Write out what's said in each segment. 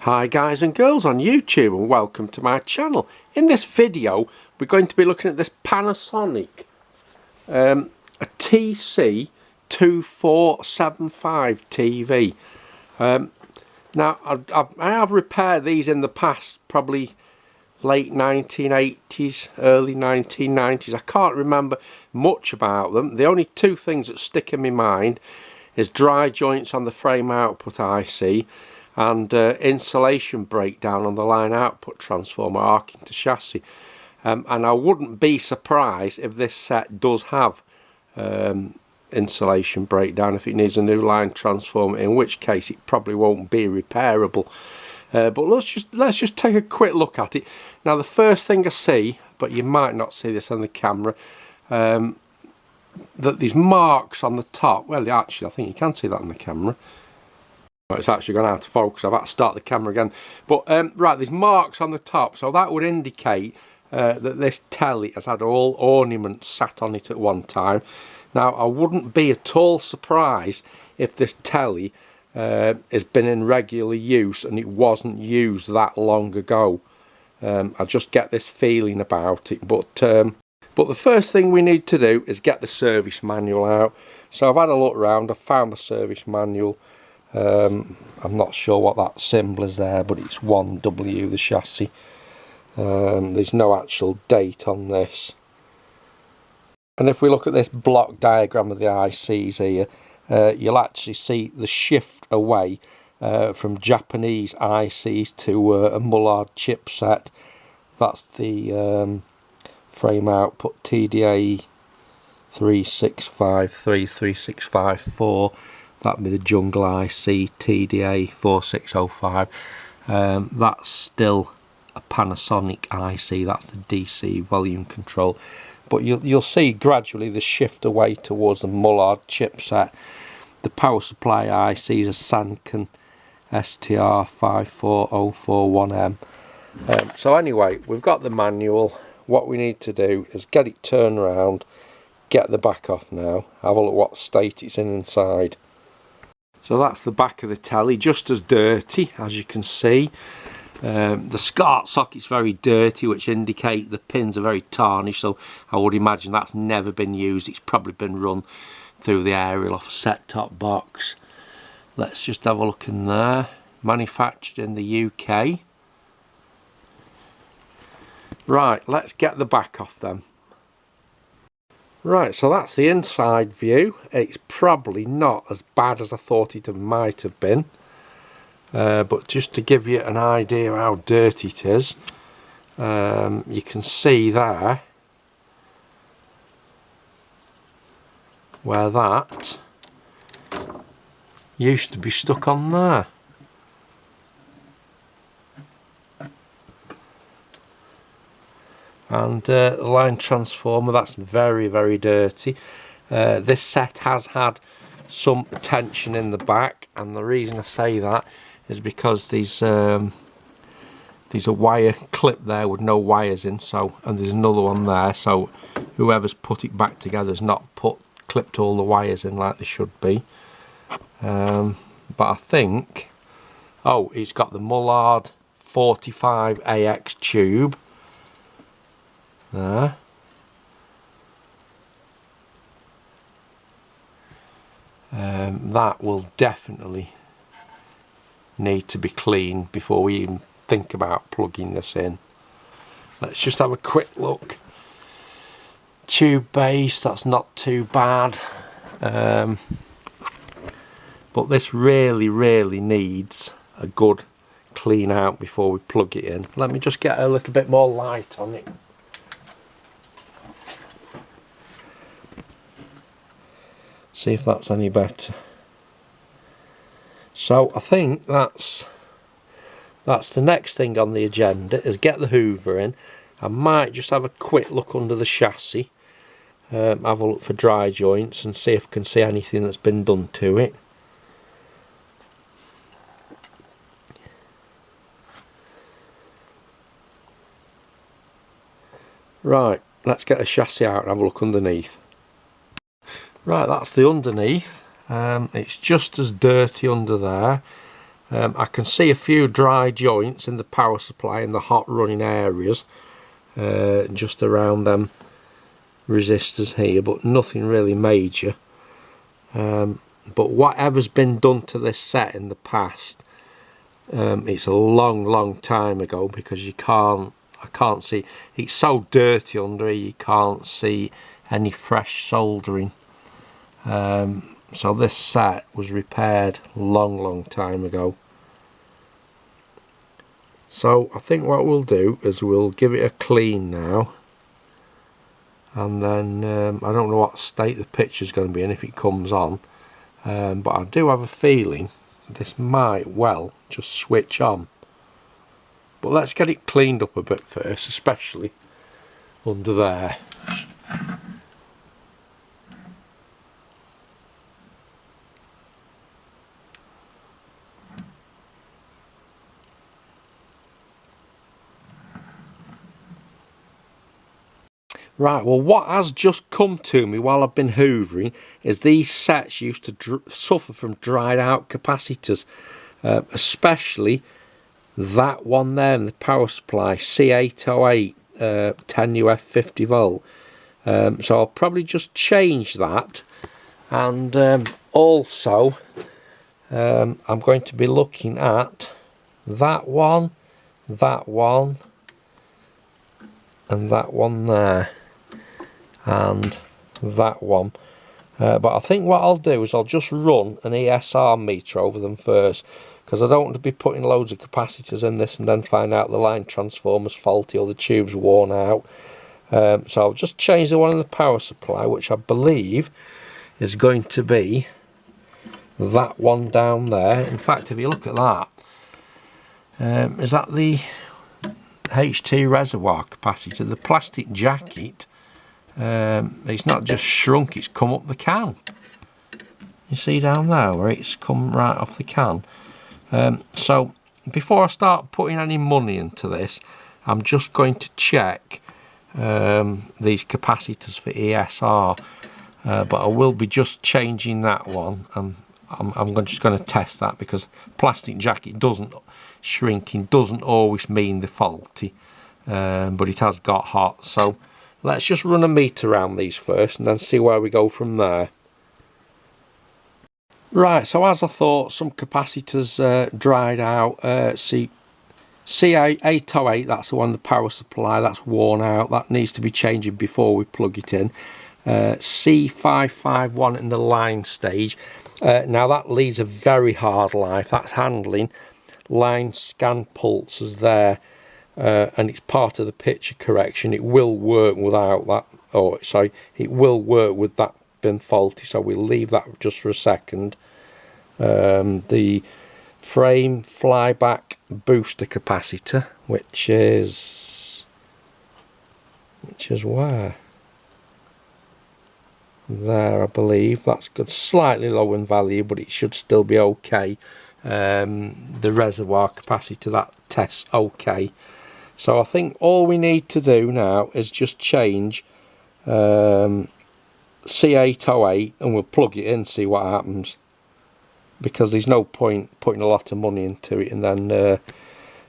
Hi guys and girls on YouTube, and welcome to my channel. In this video we're going to be looking at this Panasonic a TC-2475 TV. Now I have repaired these in the past, probably late 1980s, early 1990s. I can't remember much about them. The only two things that stick in my mind is dry joints on the frame output IC and insulation breakdown on the line output transformer arcing to chassis. And I wouldn't be surprised if this set does have insulation breakdown, if it needs a new line transformer, in which case it probably won't be repairable. But let's just take a quick look at it. Now the first thing I see, but you might not see this on the camera, that these marks on the top, well actually I think you can see that on the camera. It's actually gone out of focus. I've had to start the camera again. But right, there's marks on the top, so that would indicate that this telly has had all ornaments sat on it at one time. Now I wouldn't be at all surprised if this telly has been in regular use and it wasn't used that long ago. I just get this feeling about it. But the first thing we need to do is get the service manual out. So I've had a look around. I've found the service manual. I'm not sure what that symbol is there, but it's 1W, the chassis. There's no actual date on this. And if we look at this block diagram of the ICs here, you'll actually see the shift away from Japanese ICs to a Mullard chipset. That's the frame output TDA 3653, 3654. That'd be the Jungle IC TDA 4605. That's still a Panasonic IC. That's the DC volume control. But you'll see gradually the shift away towards the Mullard chipset. The power supply IC is a Sanken STR 54041M. So anyway, we've got the manual. What we need to do is get it turned around, get the back off now, have a look what state it's in inside. So that's the back of the telly, just as dirty as you can see. The SCART socket's very dirty, which indicates the pins are very tarnished, so I would imagine that's never been used. It's probably been run through the aerial off a set-top box. Let's just have a look in there. Manufactured in the UK. Right, let's get the back off then. Right, so that's the inside view. It's probably not as bad as I thought it might have been. But just to give you an idea how dirty it is, you can see there where that used to be stuck on there. And the line transformer, that's very, very dirty. This set has had some tension in the back, and the reason I say that is because there's a wire clip there with no wires in, so, and there's another one there, so whoever's put it back together has not clipped all the wires in like they should be. But I think, oh, it's got the Mullard 45AX tube there. That will definitely need to be cleaned before we even think about plugging this in. Let's just have a quick look. Tube base, that's not too bad. But this really needs a good clean out before we plug it in. Let me just get a little bit more light on it. See if that's any better. So I think that's the next thing on the agenda, is get the hoover in. I might just have a quick look under the chassis, have a look for dry joints and see if I can see anything that's been done to it. Right, let's get the chassis out and have a look underneath. Right, that's the underneath. It's just as dirty under there. I can see a few dry joints in the power supply in the hot running areas, just around them resistors here, but nothing really major. But whatever's been done to this set in the past, it's a long time ago, because I can't see, it's so dirty under here you can't see any fresh soldering. So this set was repaired long time ago. So I think what we'll do is we'll give it a clean now, and then I don't know what state the picture's going to be in if it comes on, but I do have a feeling this might well just switch on. But let's get it cleaned up a bit first, especially under there. Right, well, what has just come to me while I've been hoovering is these sets used to suffer from dried out capacitors, especially that one there in the power supply, C808 10UF 50 volt. So I'll probably just change that, and also I'm going to be looking at that one, and that one there, and that one. But I think what I'll do is I'll just run an ESR meter over them first, because I don't want to be putting loads of capacitors in this and then find out the line transformer's faulty or the tube's worn out. So I'll just change the one in the power supply, which I believe is going to be that one down there. In fact, if you look at that, is that the HT reservoir capacitor? The plastic jacket, it's not just shrunk, it's come up the can. You see down there where it's come right off the can. So before I start putting any money into this, I'm just going to check these capacitors for ESR, but I will be just changing that one, and I'm just going to test that, because plastic jacket shrinking doesn't always mean they're faulty, but it has got hot. So let's just run a meter around these first and then see where we go from there. Right, so as I thought, some capacitors dried out. C808, that's the one in the power supply, that's worn out, that needs to be changing before we plug it in. C551 in the line stage, now that leads a very hard life. That's handling line scan pulses there, and it's part of the picture correction. It will work without that, oh sorry, it will work with that being faulty, so we'll leave that just for a second. The frame flyback booster capacitor, which is where? There, I believe. That's good, slightly low in value, but it should still be okay. The reservoir capacitor, that tests okay. So I think all we need to do now is just change C808, and we'll plug it in, see what happens, because there's no point putting a lot of money into it and then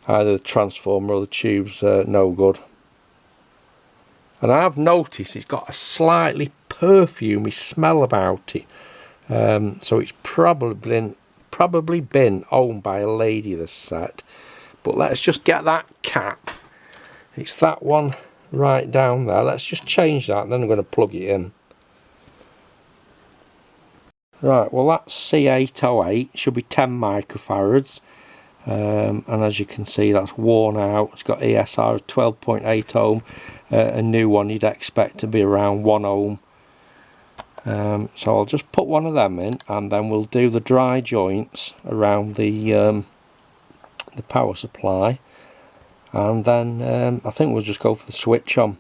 either the transformer or the tube's no good. And I have noticed it's got a slightly perfumey smell about it, so it's probably been owned by a lady, this set. But let's just get that cap, it's that one right down there. Let's just change that, and then I'm going to plug it in. Right, well that's C808, should be 10 microfarads, and as you can see that's worn out. It's got ESR of 12.8 ohm, a new one you'd expect to be around 1 ohm. So I'll just put one of them in, and then we'll do the dry joints around the power supply, and then I think we'll just go for the switch on.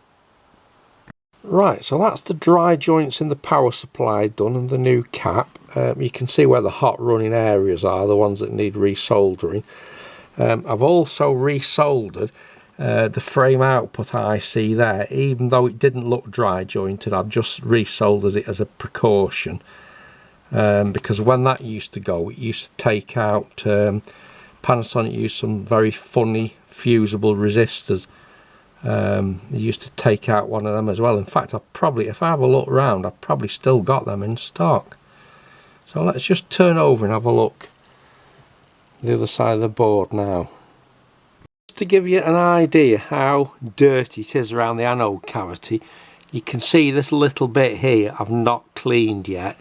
Right, so that's the dry joints in the power supply done, and the new cap. You can see where the hot running areas are, the ones that need resoldering. I've also resoldered the frame output IC there, even though it didn't look dry jointed. I've just resoldered it as a precaution. because when that used to go, it used to take out, Panasonic used some very funny fusible resistors. They used to take out one of them as well. In fact, if I have a look around, I've probably still got them in stock. So let's just turn over and have a look the other side of the board now. Just to give you an idea how dirty it is around the anode cavity, you can see this little bit here I've not cleaned yet,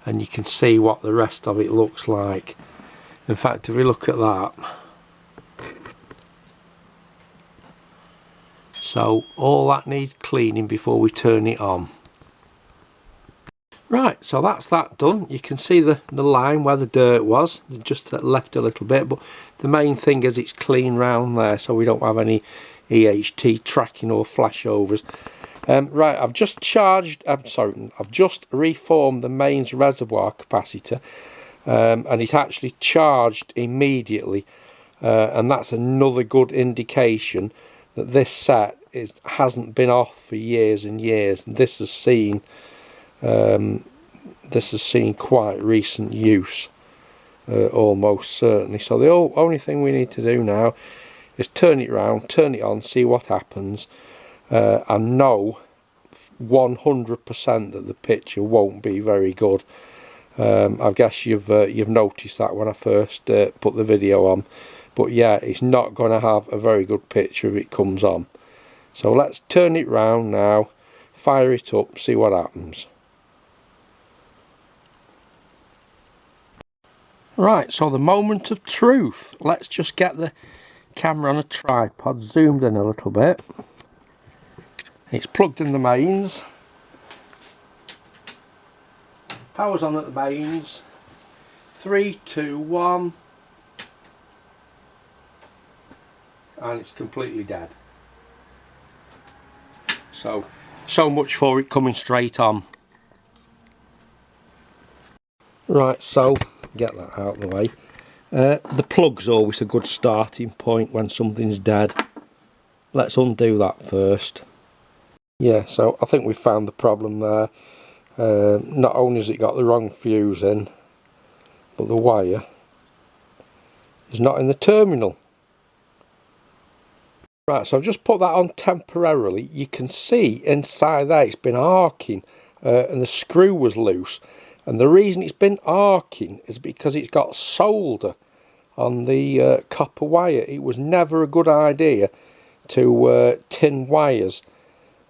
and you can see what the rest of it looks like. In fact, if we look at that, so all that needs cleaning before we turn it on. Right, so that's that done. You can see the line where the dirt was, just left a little bit, but the main thing is it's clean round there, so we don't have any EHT tracking or flashovers. Right, I've just reformed the mains reservoir capacitor, and it actually charged immediately, and that's another good indication that this set hasn't been off for years and years. This has seen quite recent use, almost certainly. So the only thing we need to do now is turn it round, turn it on, see what happens, and know 100% that the picture won't be very good. I guess you've noticed that when I first put the video on, but yeah, it's not going to have a very good picture if it comes on. So let's turn it round now, fire it up, see what happens. Right, so the moment of truth. Let's just get the camera on a tripod, zoomed in a little bit. It's plugged in the mains. Power's on at the mains. 3, 2, 1. And it's completely dead. So much for it coming straight on. Right, so get that out of the way. The plug's always a good starting point when something's dead. Let's undo that first. Yeah, so I think we found the problem there. Not only has it got the wrong fuse in, but the wire is not in the terminal. Right, so I've just put that on temporarily. You can see inside there it's been arcing, and the screw was loose. And the reason it's been arcing is because it's got solder on the copper wire. It was never a good idea to tin wires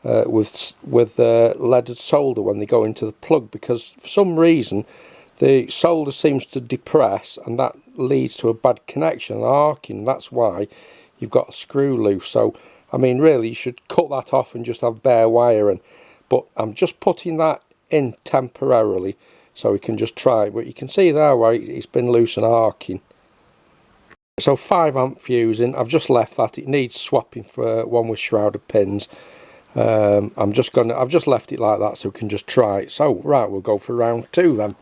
with leaded solder when they go into the plug, because for some reason the solder seems to depress, and that leads to a bad connection and arcing. That's why you've got a screw loose. So I mean, really you should cut that off and just have bare wiring, but I'm just putting that in temporarily so we can just try it. But you can see there where it's been loose and arcing. So 5 amp fusing, I've just left that. It needs swapping for one with shrouded pins. I've just left it like that so we can just try it. So right, we'll go for round 2 then.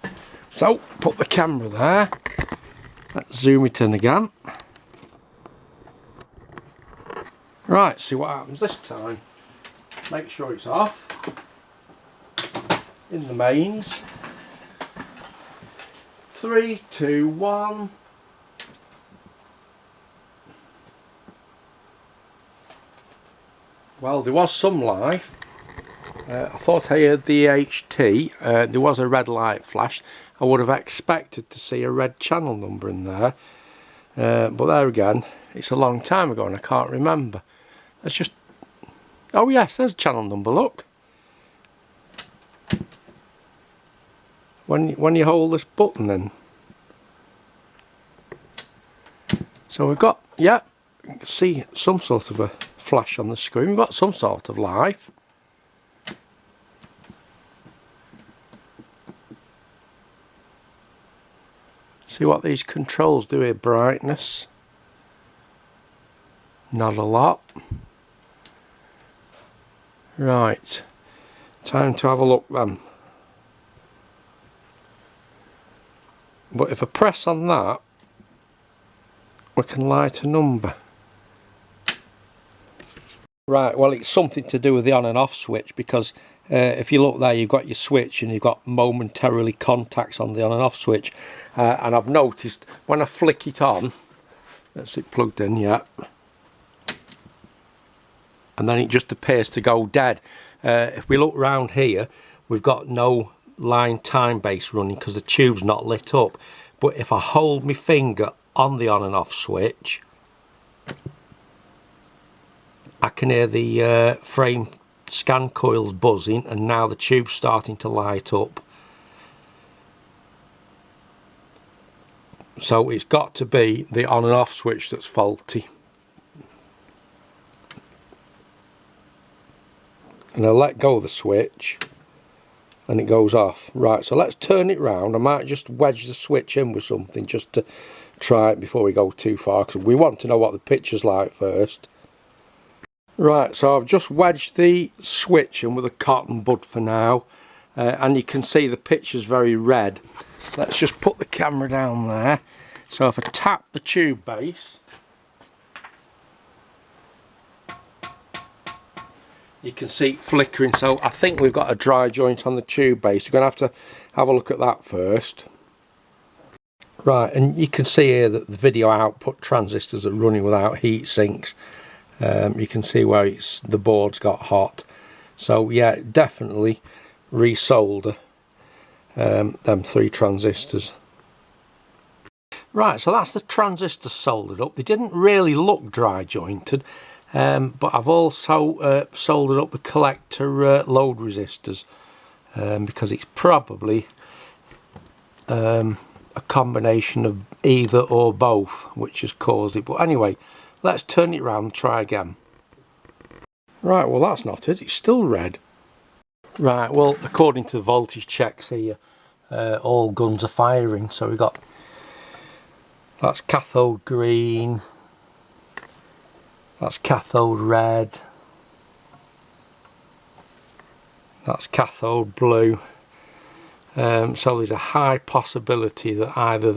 So put the camera there, let's zoom it in again. Right, see what happens this time. Make sure it's off. In the mains. 3, 2, 1. Well, there was some life. I thought I heard the HT. There was a red light flash. I would have expected to see a red channel number in there. But there again, it's a long time ago and I can't remember. Let's just... Oh yes, there's a channel number, look. When you hold this button in. So we've got, yeah, you can see some sort of a flash on the screen. We've got some sort of life. See what these controls do here. Brightness, not a lot. Right, time to have a look then. But if I press on that, we can light a number. Right, well, it's something to do with the on and off switch, because if you look there, you've got your switch and you've got momentarily contacts on the on and off switch. And I've noticed when I flick it on, that's it plugged in, yeah, and then it just appears to go dead. If we look round here, we've got no line time base running because the tube's not lit up. But if I hold my finger on the on and off switch, I can hear the frame scan coils buzzing, and now the tube's starting to light up. So it's got to be the on and off switch that's faulty. And I let go of the switch and it goes off. Right, so let's turn it round. I might just wedge the switch in with something just to try it before we go too far, because we want to know what the picture's like first. Right, so I've just wedged the switch in with a cotton bud for now, and you can see the picture's very red. Let's just put the camera down there. So if I tap the tube base, you can see it flickering. So I think we've got a dry joint on the tube base. We're going to have a look at that first. Right, and you can see here that the video output transistors are running without heat sinks. You can see where the board's got hot. So yeah, definitely resolder them 3 transistors. Right, so that's the transistors soldered up. They didn't really look dry jointed, but I've also soldered up the collector load resistors, because it's probably a combination of either or both which has caused it. But anyway, let's turn it round and try again. Right, well that's not it, it's still red. Right, well according to the voltage checks here, all guns are firing. So we've got, that's cathode green, that's cathode red, that's cathode blue. So there's a high possibility that either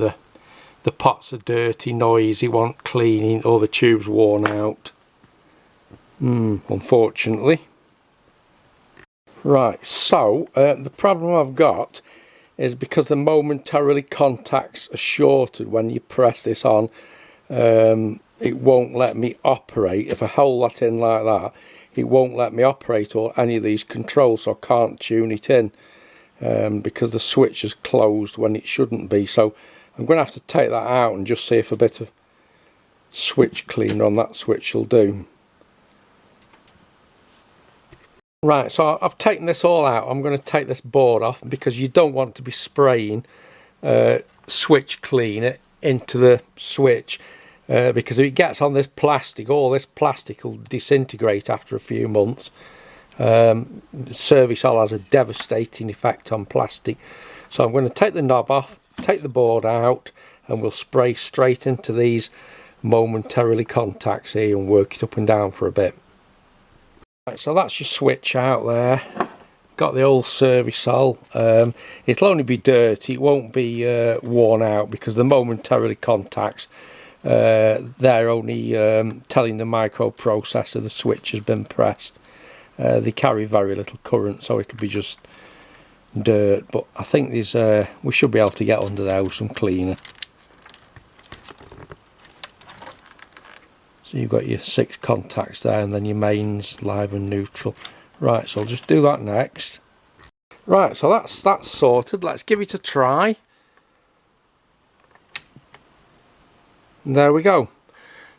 the pots are dirty, noisy, want cleaning, or the tube's worn out. Unfortunately. Right, so the problem I've got is because the momentarily contacts are shorted when you press this on, it won't let me operate. If I hold that in like that, it won't let me operate or any of these controls, so I can't tune it in, because the switch is closed when it shouldn't be. So I'm going to have to take that out and just see if a bit of switch cleaner on that switch will do. Right, so I've taken this all out. I'm going to take this board off, because you don't want to be spraying switch cleaner into the switch, because if it gets on this plastic, all this plastic will disintegrate after a few months. Service oil has a devastating effect on plastic. So I'm going to take the knob off, take the board out, and we'll spray straight into these momentarily contacts here and work it up and down for a bit. Right, so that's your switch out there. Got the old service oil. It'll only be dirty, it won't be worn out, because the momentarily contacts, they're only telling the microprocessor the switch has been pressed. They carry very little current, so it'll be just dirt. But I think there's we should be able to get under there with some cleaner. So you've got your 6 contacts there, and then your mains, live and neutral. Right, so I'll just do that next. Right, so that's sorted. Let's give it a try. And there we go.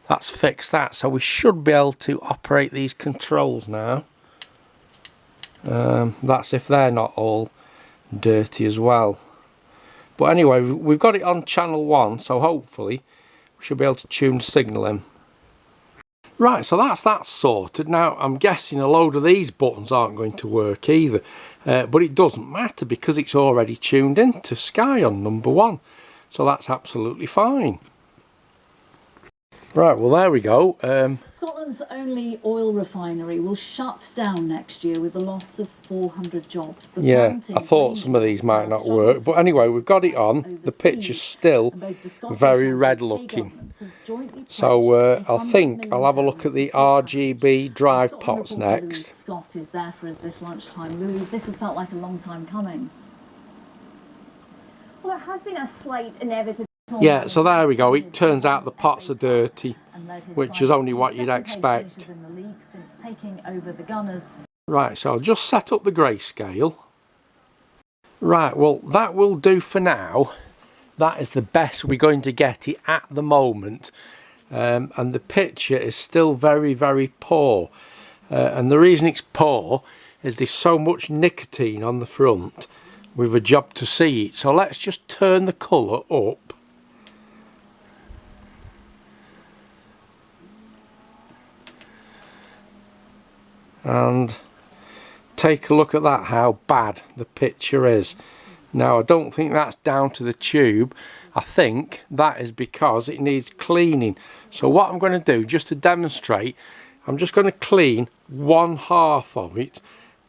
That's fixed that. So we should be able to operate these controls now. That's if they're not all dirty as well. But anyway, we've got it on channel 1, so hopefully we should be able to tune the signal in. Right, so that's that sorted. Now I'm guessing a load of these buttons aren't going to work either, but it doesn't matter because it's already tuned into Sky on number 1, so that's absolutely fine. Right, well there we go. Scotland's only oil refinery will shut down next year with the loss of 400 jobs. Yeah, I thought some of these might not work, but anyway, we've got it on. The picture's still very red looking. So I think I'll have a look at the RGB drive pots next. Scott is there for us this lunchtime. Louise, this has felt like a long time coming. Well, it has been a slight inevitable. Yeah, so there we go. It turns out the pots are dirty, which is only what you'd expect. Right, so I'll just set up the grayscale. Right, well, that will do for now. That is the best we're going to get it at the moment. And the picture is still very, very poor. And the reason it's poor is there's so much nicotine on the front. We've a job to see it. So let's just turn the colour up. And take a look at that, how bad the picture is. Now I don't think that's down to the tube. I think that is because it needs cleaning. So what I'm going to do, just to demonstrate, I'm just going to clean one half of it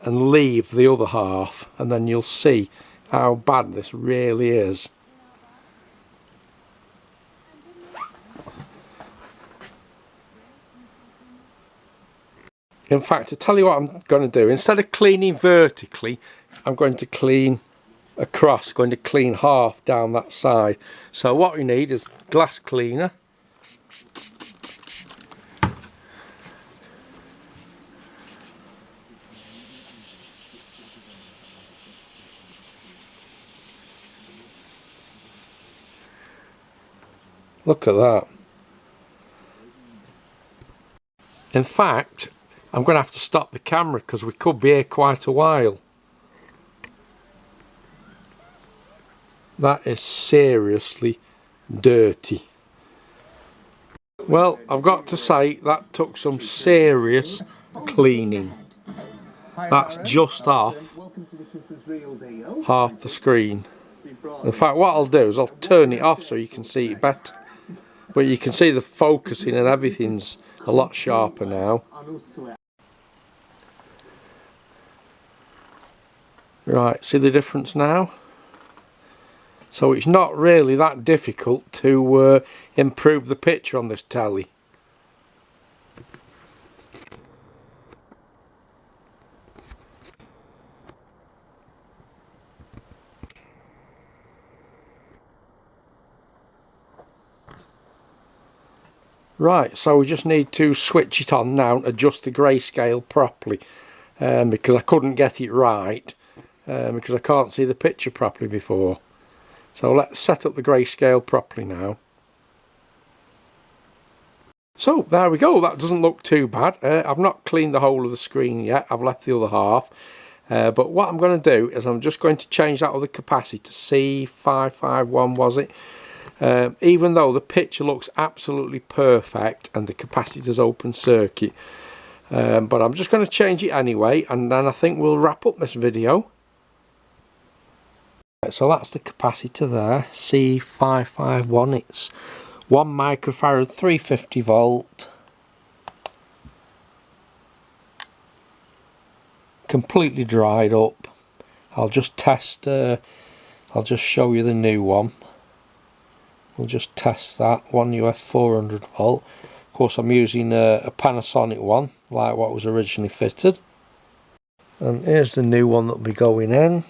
and leave the other half, and then you'll see how bad this really is. In fact, to tell you what I'm going to do, instead of cleaning vertically, I'm going to clean across, going to clean half down that side. So what we need is glass cleaner. Look at that. In fact, I'm going to have to stop the camera because we could be here quite a while. That is seriously dirty. Well, I've got to say that took some serious cleaning. That's just off half the screen. In fact, what I'll do is I'll turn it off so you can see it better. But you can see the focusing and everything's a lot sharper now. Right, see the difference now? So it's not really that difficult to improve the picture on this telly. Right, so we just need to switch it on now and adjust the grayscale properly, because I couldn't get it right, because I can't see the picture properly before. So let's set up the grayscale properly now. So there we go, that doesn't look too bad. I've not cleaned the whole of the screen yet, I've left the other half. But what I'm going to do is I'm just going to change that other capacitor to TC-2475 was it? Even though the picture looks absolutely perfect and the capacitor's open circuit. But I'm just going to change it anyway, and then I think we'll wrap up this video. So that's the capacitor there, C551, it's 1 microfarad 350 volt. Completely dried up. I'll just test, I'll just show you the new one. We'll just test that, 1 UF 400 volt. Of course I'm using a Panasonic one, like what was originally fitted. And here's the new one that'll be going in.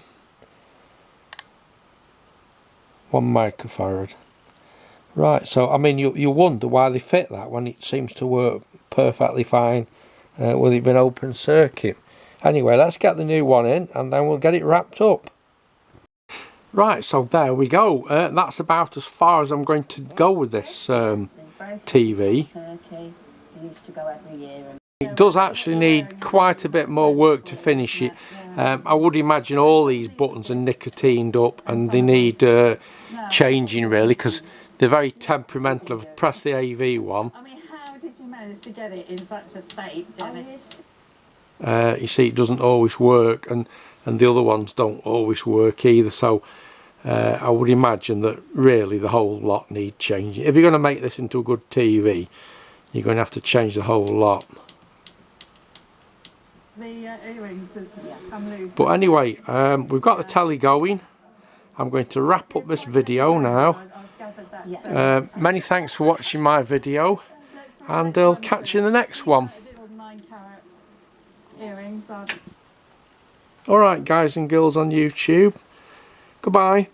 1 microfarad. Right, so I mean you wonder why they fit that when it seems to work perfectly fine with it being open circuit. Anyway, let's get the new one in and then we'll get it wrapped up. Right, so there we go. That's about as far as I'm going to go with this TV. It does actually need quite a bit more work to finish it. I would imagine all these buttons are nicotined up and they need changing really, because they're very temperamental. I've pressed the AV one. I mean, how did you manage to get it in such a state, Jenny? You see, it doesn't always work, and the other ones don't always work either, so I would imagine that really the whole lot need changing. If you're going to make this into a good TV, you're going to have to change the whole lot. The earrings is come loose. But anyway, we've got the telly going. I'm going to wrap up this video now. Many thanks for watching my video, and I'll catch you in the next one. Alright guys and girls on YouTube, goodbye.